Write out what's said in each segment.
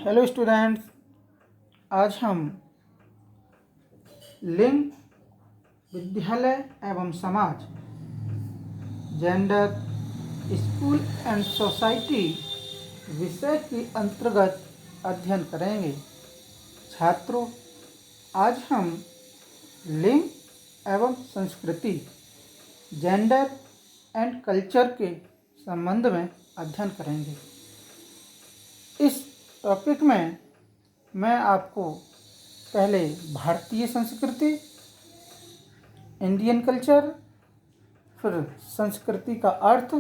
Hello students, आज हम लिंग, विद्यालय एवं समाज, जेंडर, स्कूल एंड सोसाइटी विषय के अंतर्गत अध्ययन करेंगे। छात्रों, आज हम लिंग एवं संस्कृति, जेंडर एंड कल्चर के संबंध में अध्ययन करेंगे। इस टॉपिक में मैं आपको पहले भारतीय संस्कृति, इंडियन कल्चर, फिर संस्कृति का अर्थ,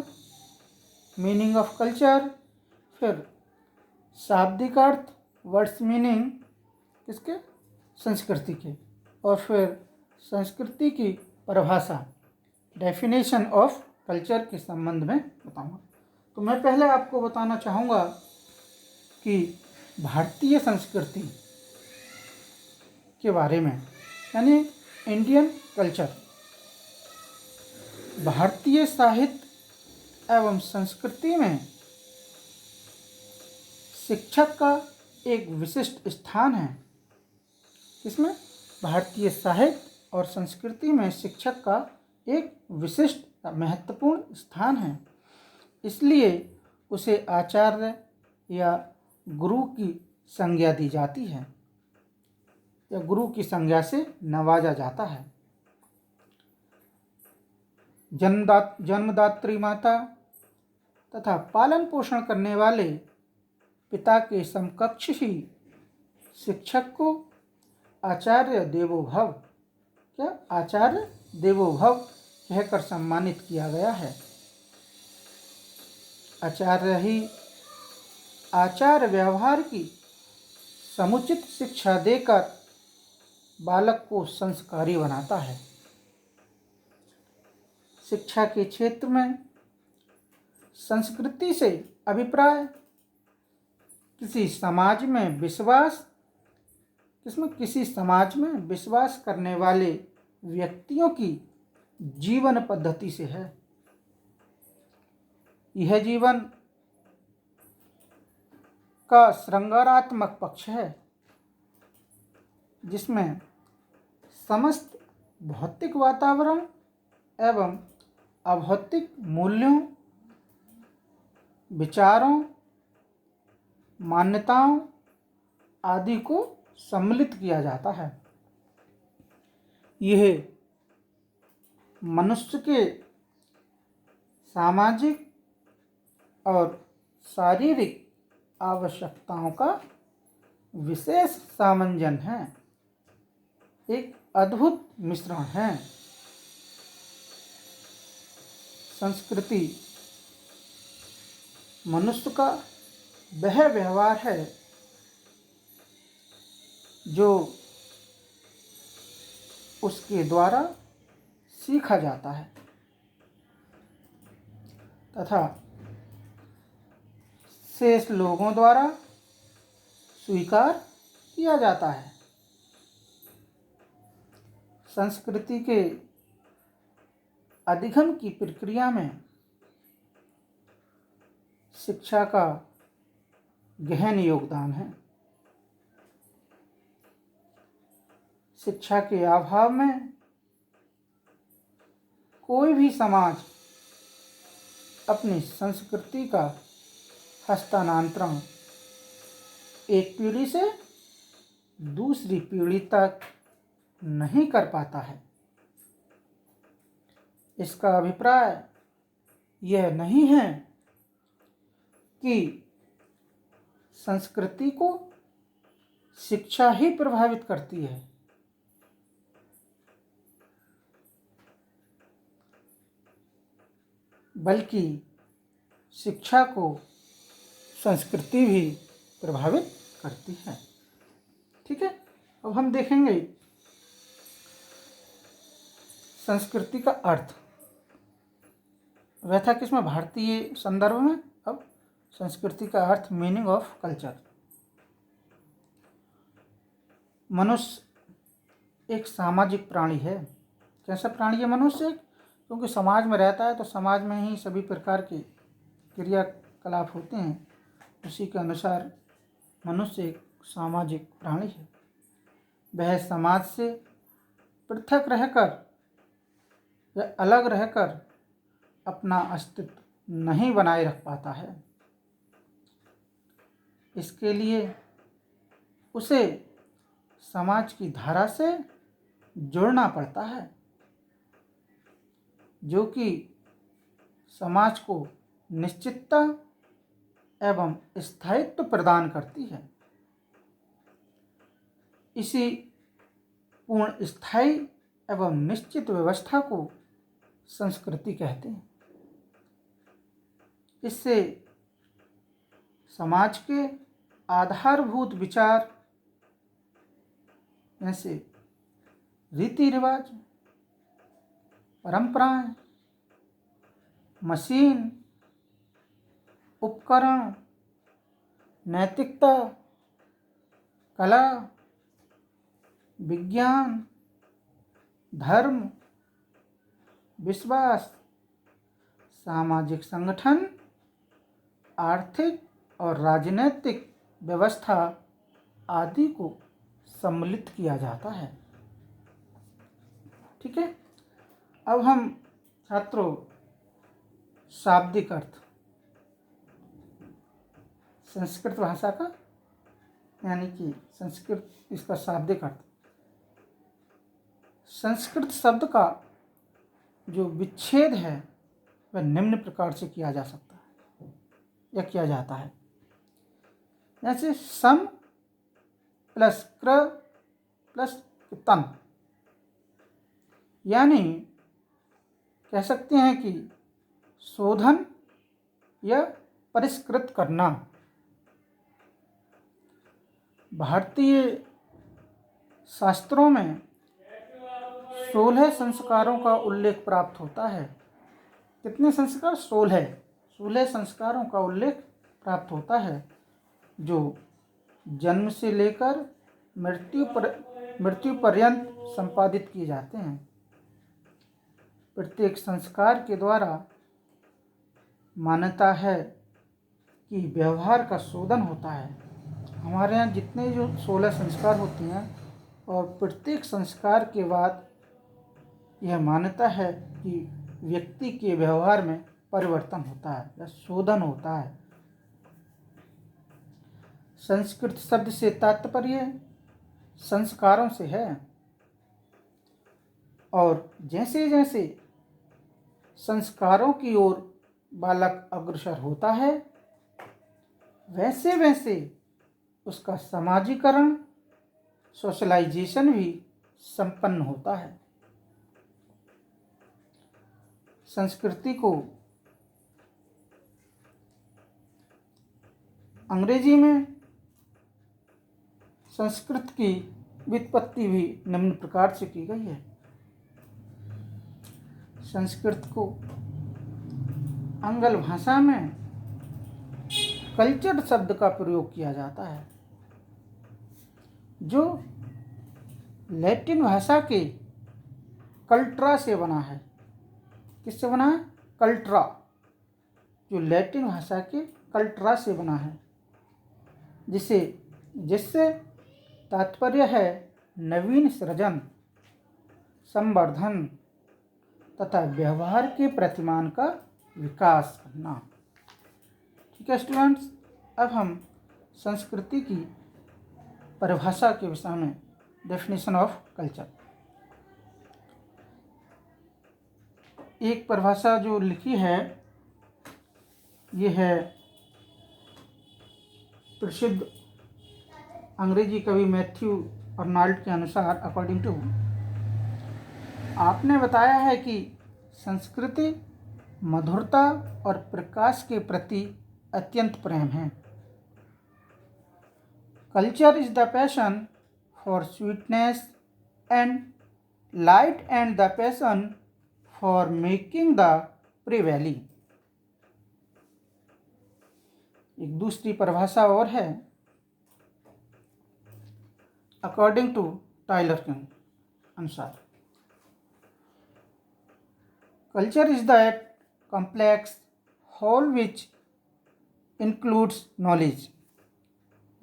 मीनिंग ऑफ कल्चर, फिर शाब्दिक अर्थ, वर्ड्स मीनिंग किसके, संस्कृति के, और फिर संस्कृति की परिभाषा, डेफिनेशन ऑफ कल्चर के संबंध में बताऊंगा। तो मैं पहले आपको बताना चाहूँगा कि भारतीय संस्कृति के बारे में, यानी इंडियन कल्चर। भारतीय साहित्य एवं संस्कृति में शिक्षक का एक विशिष्ट स्थान है। इसमें भारतीय साहित्य और संस्कृति में शिक्षक का एक विशिष्ट महत्वपूर्ण स्थान है। इसलिए उसे आचार्य या गुरु की संज्ञा दी जाती है या गुरु की संज्ञा से नवाजा जाता है। जन्मदात्री माता तथा पालन पोषण करने वाले पिता के समकक्ष ही शिक्षक को आचार्य देवो भव, आचार्य देवो भव कहकर सम्मानित किया गया है। आचार्य ही आचार व्यवहार की समुचित शिक्षा देकर बालक को संस्कारी बनाता है। शिक्षा के क्षेत्र में संस्कृति से अभिप्राय किसी समाज में विश्वास करने वाले व्यक्तियों की जीवन पद्धति से है। यह जीवन का श्रृंगारात्मक पक्ष है, जिसमें समस्त भौतिक वातावरण एवं अभौतिक मूल्यों, विचारों, मान्यताओं आदि को सम्मिलित किया जाता है। यह मनुष्य के सामाजिक और शारीरिक आवश्यकताओं का विशेष सामंजन है, एक अद्भुत मिश्रण है। संस्कृति मनुष्य का वह व्यवहार है जो उसके द्वारा सीखा जाता है तथा शेष लोगों द्वारा स्वीकार किया जाता है। संस्कृति के अधिगम की प्रक्रिया में शिक्षा का गहन योगदान है। शिक्षा के अभाव में कोई भी समाज अपनी संस्कृति का हस्तांतरण एक पीढ़ी से दूसरी पीढ़ी तक नहीं कर पाता है। इसका अभिप्राय यह नहीं है कि संस्कृति को शिक्षा ही प्रभावित करती है, बल्कि शिक्षा को संस्कृति भी प्रभावित करती है। ठीक है, अब हम देखेंगे संस्कृति का अर्थ। वह था किसमें, भारतीय संदर्भ में। अब संस्कृति का अर्थ, मीनिंग ऑफ कल्चर। मनुष्य एक सामाजिक प्राणी है। कैसा प्राणी है मनुष्य? क्योंकि समाज में रहता है, तो समाज में ही सभी प्रकार के क्रियाकलाप होते हैं। उसी के अनुसार मनुष्य एक सामाजिक प्राणी है। वह समाज से पृथक रहकर या अलग रहकर अपना अस्तित्व नहीं बनाए रख पाता है। इसके लिए उसे समाज की धारा से जुड़ना पड़ता है, जो कि समाज को निश्चितता एवं स्थायित्व प्रदान करती है। इसी पूर्ण स्थायी एवं निश्चित व्यवस्था को संस्कृति कहते हैं। इससे समाज के आधारभूत विचार जैसे रीति रिवाज, परंपराएं, मशीन, उपकरण, नैतिकता, कला, विज्ञान, धर्म, विश्वास, सामाजिक संगठन, आर्थिक और राजनीतिक व्यवस्था आदि को सम्मिलित किया जाता है। ठीक है, अब हम छात्रों शाब्दिक अर्थ, संस्कृत भाषा का यानी कि संस्कृत इसका शाब्दिक अर्थ, संस्कृत शब्द का जो विच्छेद है वह निम्न प्रकार से किया जा सकता है या किया जाता है। जैसे सम प्लस क्र प्लस तन, यानी कह सकते हैं कि शोधन या परिष्कृत करना। भारतीय शास्त्रों में 16 संस्कारों का उल्लेख प्राप्त होता है। कितने संस्कार? 16 संस्कारों का उल्लेख प्राप्त होता है, जो जन्म से लेकर मृत्यु पर्यंत संपादित किए जाते हैं। प्रत्येक संस्कार के द्वारा मान्यता है कि व्यवहार का शोधन होता है। हमारे यहाँ जितने जो 16 संस्कार होते हैं और प्रत्येक संस्कार के बाद यह मान्यता है कि व्यक्ति के व्यवहार में परिवर्तन होता है या शोधन होता है। संस्कृत शब्द से तात्पर्य संस्कारों से है, और जैसे जैसे संस्कारों की ओर बालक अग्रसर होता है, वैसे वैसे उसका समाजीकरण, सोशलाइजेशन भी संपन्न होता है। संस्कृति को अंग्रेजी में संस्कृत की व्युत्पत्ति भी निम्न प्रकार से की गई है। संस्कृत को आंग्ल भाषा में कल्चर शब्द का प्रयोग किया जाता है, जो लैटिन भाषा के कल्ट्रा से बना है। किससे बना है? कल्ट्रा, जो लैटिन भाषा के कल्ट्रा से बना है, जिससे तात्पर्य है नवीन सृजन, संवर्धन तथा व्यवहार के प्रतिमान का विकास करना। ठीक है स्टूडेंट्स, अब हम संस्कृति की परिभाषा के विषय में, डेफिनेशन ऑफ कल्चर। एक परिभाषा जो लिखी है ये है प्रसिद्ध अंग्रेजी कवि मैथ्यू अर्नाल्ड के अनुसार, अकॉर्डिंग टू, आपने बताया है कि संस्कृति मधुरता और प्रकाश के प्रति अत्यंत प्रेम है। Culture is the passion for sweetness and light and the passion for making the prevail. एक दूसरी परिभाषा और है, अकॉर्डिंग टू टाइलर के अनुसार, culture is that complex whole which includes knowledge,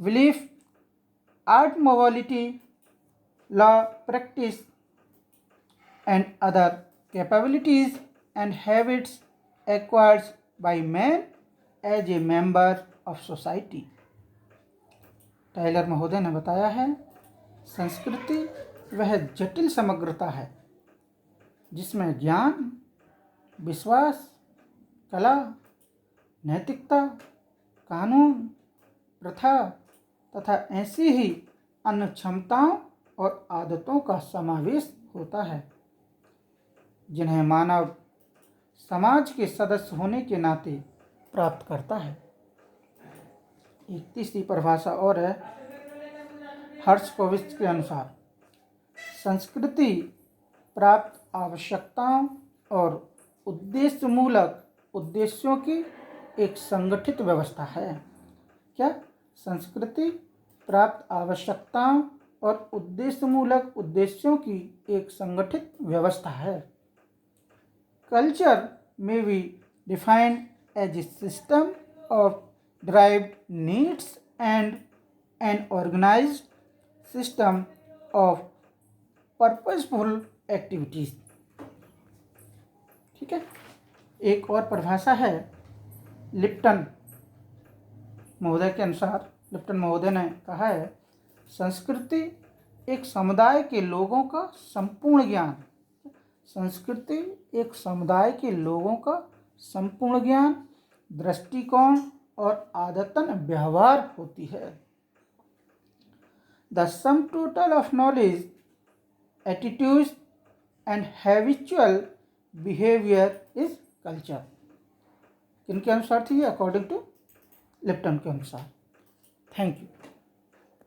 belief, art, mobility, law, practice, and other capabilities and habits acquired by man as a member of society. Tylor महोदय ने बताया है, संस्कृति वह जटिल समग्रता है जिसमें ज्ञान, विश्वास, कला, नैतिकता, कानून, प्रथा तथा ऐसी ही अन्य क्षमताओं और आदतों का समावेश होता है जिन्हें मानव समाज के सदस्य होने के नाते प्राप्त करता है। एक तीसरी परिभाषा और है, हर्शकोविच के अनुसार संस्कृति प्राप्त आवश्यकताओं और उद्देश्यमूलक उद्देश्यों की एक संगठित व्यवस्था है। क्या? संस्कृति प्राप्त आवश्यकताओं और उद्देश्यमूलक उद्देश्यों की एक संगठित व्यवस्था है। Culture may be defined as a system of derived needs and an organized system of purposeful activities। ठीक है। एक और परिभाषा है लिप्टन महोदय के अनुसार। लिप्टन महोदय ने कहा है, संस्कृति एक समुदाय के लोगों का संपूर्ण ज्ञान, संस्कृति एक समुदाय के लोगों का संपूर्ण ज्ञान, दृष्टिकोण और आदतन व्यवहार होती है। The sum total of knowledge, attitudes and habitual behaviour is culture. किनके अनुसार थी? अकॉर्डिंग टू लिप्टन के अनुसार। Thank you.